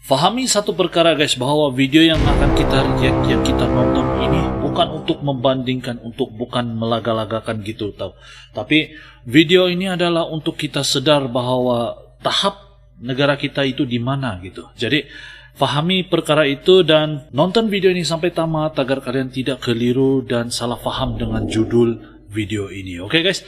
Fahami satu perkara guys, bahwa video yang akan kita react, yang kita nonton ini bukan untuk membandingkan, bukan melaga-lagakan gitu tau. Tapi video ini adalah untuk kita sadar bahwa tahap negara kita itu di mana gitu. Jadi fahami perkara itu dan nonton video ini sampai tamat agar kalian tidak keliru dan salah faham dengan judul video ini. Oke guys?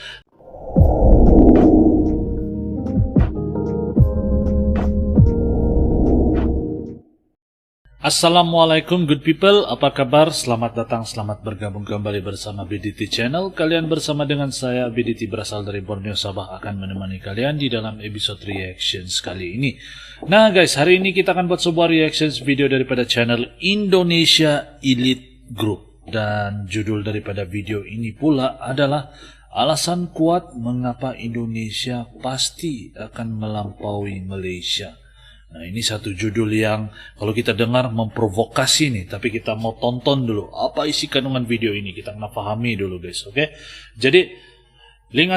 Assalamualaikum good people, apa kabar? Selamat datang, selamat bergabung kembali bersama BDT Channel. Kalian bersama dengan saya, BDT berasal dari Borneo Sabah, akan menemani kalian di dalam episode reactions kali ini. Nah guys, hari ini kita akan buat sebuah reactions video daripada channel Indonesia Elite Group. Dan judul daripada video ini pula adalah alasan kuat mengapa Indonesia pasti akan melampaui Malaysia. Nah, ini satu judul yang kalau kita dengar memprovokasi nih, tapi kita mau tonton dulu apa isi kandungan video ini, kita kena pahami dulu guys, oke? Jadi link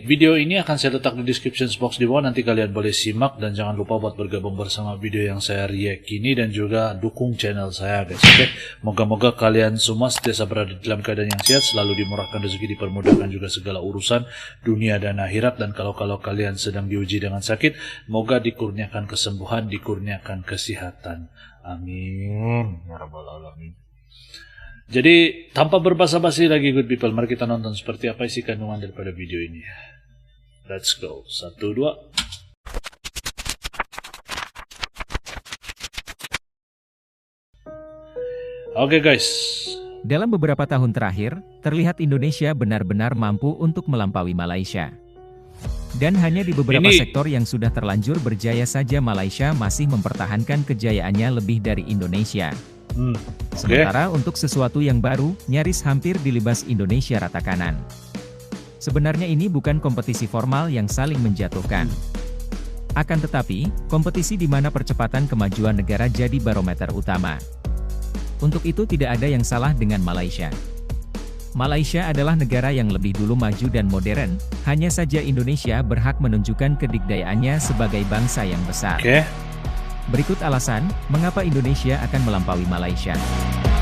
video ini akan saya letak di description box di bawah, nanti kalian boleh simak dan jangan lupa buat bergabung bersama video yang saya react ini dan juga dukung channel saya guys, oke? Moga-moga kalian semua setiap berada dalam keadaan yang sehat, selalu dimurahkan rezeki, dipermudahkan juga segala urusan dunia dan akhirat, dan kalau kalian sedang diuji dengan sakit, moga dikurniakan kesembuhan, dikurniakan kesehatan. Amin ya rabbal alamin. Jadi tanpa berbasa-basi lagi good people, mari kita nonton seperti apa isi kandungan daripada video ini. Let's go. 1, 2. Oke guys. Dalam beberapa tahun terakhir, terlihat Indonesia benar-benar mampu untuk melampaui Malaysia. Dan hanya di beberapa sektor yang sudah terlanjur berjaya saja Malaysia masih mempertahankan kejayaannya lebih dari Indonesia. Sementara untuk sesuatu yang baru, nyaris hampir dilibas Indonesia rata kanan. Sebenarnya ini bukan kompetisi formal yang saling menjatuhkan. Akan tetapi, kompetisi di mana percepatan kemajuan negara jadi barometer utama. Untuk itu tidak ada yang salah dengan Malaysia. Malaysia adalah negara yang lebih dulu maju dan modern, hanya saja Indonesia berhak menunjukkan kedikdayaannya sebagai bangsa yang besar. Berikut alasan, mengapa Indonesia akan melampaui Malaysia.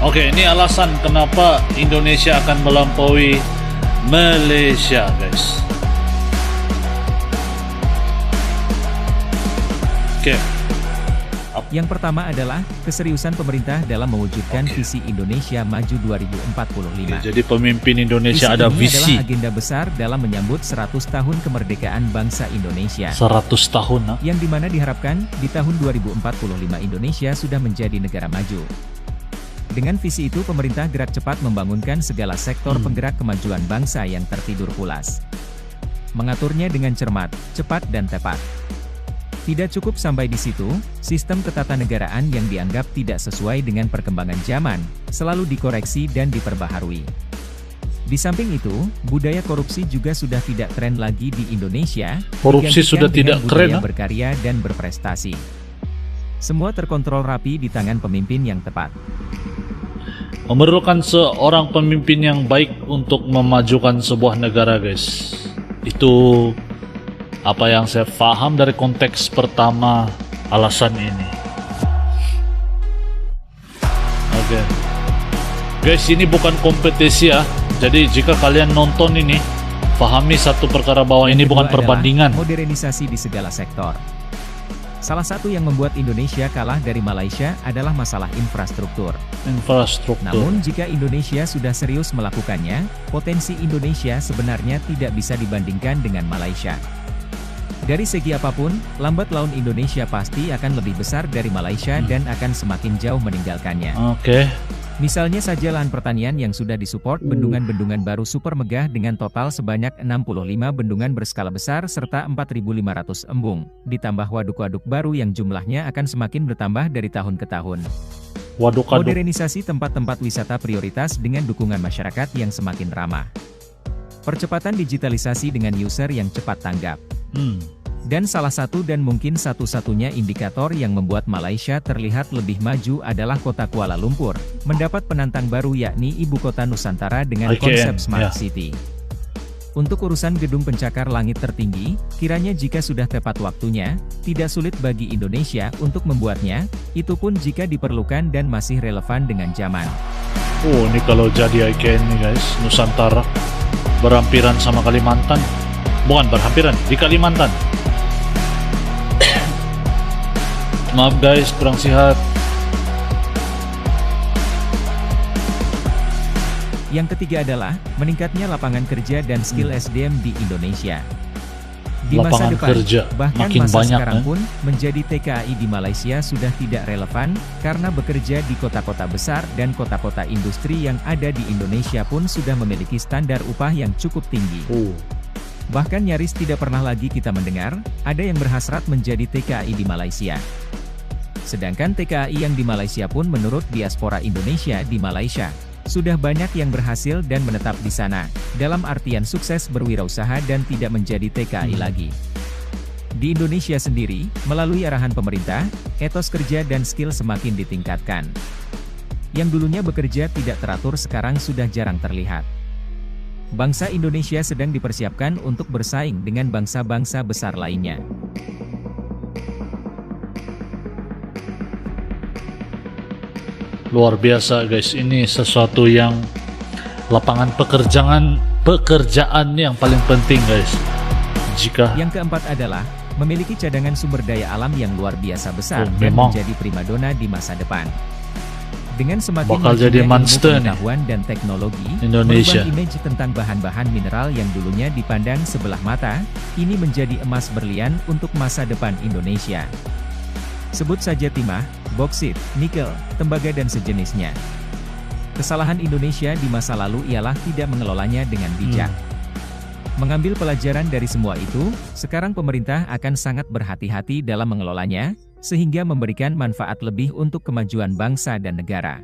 Oke, ini alasan kenapa Indonesia akan melampaui Malaysia, guys. Oke. Yang pertama adalah, keseriusan pemerintah dalam mewujudkan visi Indonesia Maju 2045. Jadi pemimpin Indonesia ada visi. Ini adalah agenda besar dalam menyambut 100 tahun kemerdekaan bangsa Indonesia. 100 tahun, nah? Yang dimana diharapkan, di tahun 2045 Indonesia sudah menjadi negara maju. Dengan visi itu pemerintah gerak cepat membangunkan segala sektor penggerak kemajuan bangsa yang tertidur pulas. Mengaturnya dengan cermat, cepat dan tepat. Tidak cukup sampai di situ, sistem ketatanegaraan yang dianggap tidak sesuai dengan perkembangan zaman, selalu dikoreksi dan diperbaharui. Di samping itu, budaya korupsi juga sudah tidak tren lagi di Indonesia. Korupsi sudah tidak keren, berkarya dan berprestasi. Semua terkontrol rapi di tangan pemimpin yang tepat. Memerlukan seorang pemimpin yang baik untuk memajukan sebuah negara, guys. Itu apa yang saya paham dari konteks pertama alasan ini. Oke. Guys, ini bukan kompetisi ya. Jadi jika kalian nonton ini, pahami satu perkara bahwa ini bukan perbandingan. Modernisasi di segala sektor. Salah satu yang membuat Indonesia kalah dari Malaysia adalah masalah infrastruktur. Namun jika Indonesia sudah serius melakukannya, potensi Indonesia sebenarnya tidak bisa dibandingkan dengan Malaysia. Dari segi apapun, lambat laun Indonesia pasti akan lebih besar dari Malaysia dan akan semakin jauh meninggalkannya. Misalnya saja lahan pertanian yang sudah disupport bendungan-bendungan baru super megah dengan total sebanyak 65 bendungan berskala besar serta 4.500 embung, ditambah waduk-waduk baru yang jumlahnya akan semakin bertambah dari tahun ke tahun. Modernisasi tempat-tempat wisata prioritas dengan dukungan masyarakat yang semakin ramah. Percepatan digitalisasi dengan user yang cepat tanggap. Dan salah satu dan mungkin satu-satunya indikator yang membuat Malaysia terlihat lebih maju adalah kota Kuala Lumpur, mendapat penantang baru yakni Ibu Kota Nusantara dengan konsep Smart City. Untuk urusan gedung pencakar langit tertinggi, kiranya jika sudah tepat waktunya, tidak sulit bagi Indonesia untuk membuatnya, itu pun jika diperlukan dan masih relevan dengan zaman. Oh, ini kalau jadi IKN nih guys, Nusantara berhampiran sama Kalimantan. Bukan berhampiran, di Kalimantan. Maaf guys, kurang sehat. Yang ketiga adalah, meningkatnya lapangan kerja dan skill SDM di Indonesia. Di masa depan, bahkan masa sekarang pun, menjadi TKI di Malaysia sudah tidak relevan, karena bekerja di kota-kota besar dan kota-kota industri yang ada di Indonesia pun sudah memiliki standar upah yang cukup tinggi. Bahkan nyaris tidak pernah lagi kita mendengar, ada yang berhasrat menjadi TKI di Malaysia. Sedangkan TKI yang di Malaysia pun menurut diaspora Indonesia di Malaysia, sudah banyak yang berhasil dan menetap di sana, dalam artian sukses berwirausaha dan tidak menjadi TKI lagi. Di Indonesia sendiri, melalui arahan pemerintah, etos kerja dan skill semakin ditingkatkan. Yang dulunya bekerja tidak teratur sekarang sudah jarang terlihat. Bangsa Indonesia sedang dipersiapkan untuk bersaing dengan bangsa-bangsa besar lainnya. Luar biasa guys, ini sesuatu yang lapangan pekerjaan yang paling penting guys. Yang keempat adalah memiliki cadangan sumber daya alam yang luar biasa besar dan menjadi primadona di masa depan. Dengan semakin majunya ilmu pengetahuan dan teknologi, Indonesia, merubah image tentang bahan-bahan mineral yang dulunya dipandang sebelah mata, ini menjadi emas berlian untuk masa depan Indonesia. Sebut saja timah, boksit, nikel, tembaga dan sejenisnya. Kesalahan Indonesia di masa lalu ialah tidak mengelolanya dengan bijak. Mengambil pelajaran dari semua itu, sekarang pemerintah akan sangat berhati-hati dalam mengelolanya, sehingga memberikan manfaat lebih untuk kemajuan bangsa dan negara.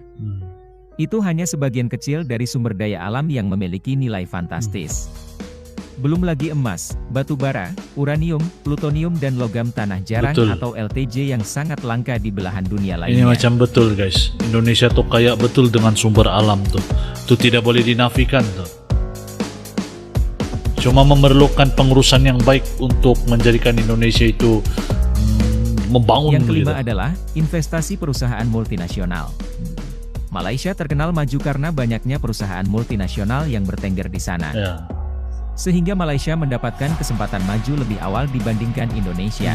Itu hanya sebagian kecil dari sumber daya alam yang memiliki nilai fantastis. Belum lagi emas, batu bara, uranium, plutonium dan logam tanah jarang atau LTJ yang sangat langka di belahan dunia lainnya. Ini macam betul guys, Indonesia tuh kaya betul dengan sumber alam tuh. Itu tidak boleh dinafikan tuh. Cuma memerlukan pengurusan yang baik untuk menjadikan Indonesia itu membangun. Yang kelima adalah investasi perusahaan multinasional. Malaysia terkenal maju karena banyaknya perusahaan multinasional yang bertengger di sana. Sehingga Malaysia mendapatkan kesempatan maju lebih awal dibandingkan Indonesia.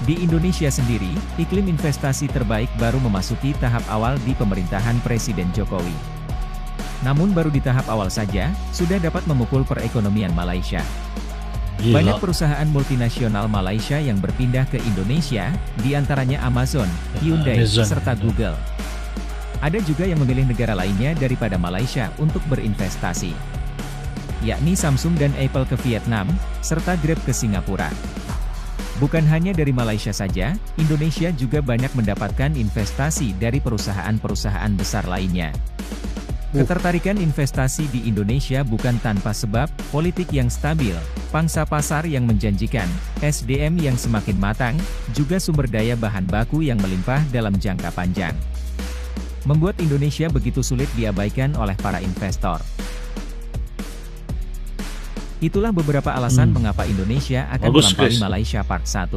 Di Indonesia sendiri, iklim investasi terbaik baru memasuki tahap awal di pemerintahan Presiden Jokowi. Namun baru di tahap awal saja, sudah dapat memukul perekonomian Malaysia. Banyak perusahaan multinasional Malaysia yang berpindah ke Indonesia, diantaranya Amazon, Hyundai, serta Google. Ada juga yang memilih negara lainnya daripada Malaysia untuk berinvestasi, yakni Samsung dan Apple ke Vietnam, serta Grab ke Singapura. Bukan hanya dari Malaysia saja, Indonesia juga banyak mendapatkan investasi dari perusahaan-perusahaan besar lainnya. Ketertarikan investasi di Indonesia bukan tanpa sebab, politik yang stabil, pangsa pasar yang menjanjikan, SDM yang semakin matang, juga sumber daya bahan baku yang melimpah dalam jangka panjang, membuat Indonesia begitu sulit diabaikan oleh para investor. Itulah beberapa alasan mengapa Indonesia akan melampaui Malaysia Part 1.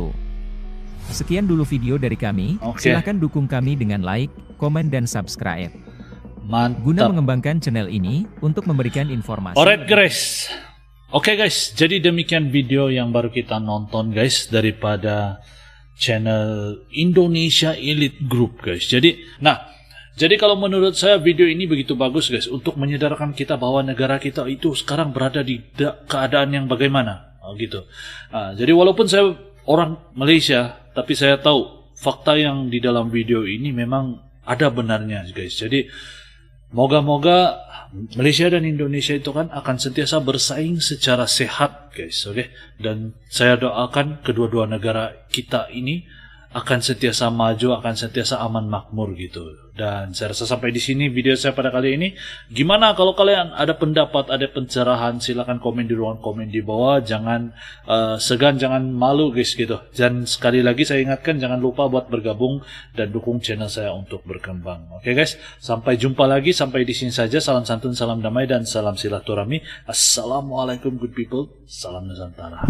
Sekian dulu video dari kami, silahkan dukung kami dengan like, komen dan subscribe. Mantap. Guna mengembangkan channel ini, untuk memberikan informasi. Alright guys. Oke guys, jadi demikian video yang baru kita nonton guys, daripada channel Indonesia Elite Group guys. Jadi kalau menurut saya video ini begitu bagus guys, untuk menyadarkan kita bahwa negara kita itu sekarang berada di keadaan yang bagaimana, gitu. Jadi walaupun saya orang Malaysia, tapi saya tahu fakta yang di dalam video ini memang ada benarnya guys. Jadi moga-moga Malaysia dan Indonesia itu kan akan sentiasa bersaing secara sehat guys, oke? Dan saya doakan kedua-dua negara kita ini akan sentiasa maju, akan sentiasa aman makmur gitu. Dan saya rasa sampai di sini video saya pada kali ini. Gimana kalau kalian ada pendapat, ada pencerahan, silakan komen di ruang komen di bawah. Jangan segan, jangan malu guys gitu. Dan sekali lagi saya ingatkan, jangan lupa buat bergabung dan dukung channel saya untuk berkembang. Oke guys, sampai jumpa lagi, sampai di sini saja. Salam santun, salam damai, dan salam silaturahmi. Assalamualaikum good people, salam Nusantara.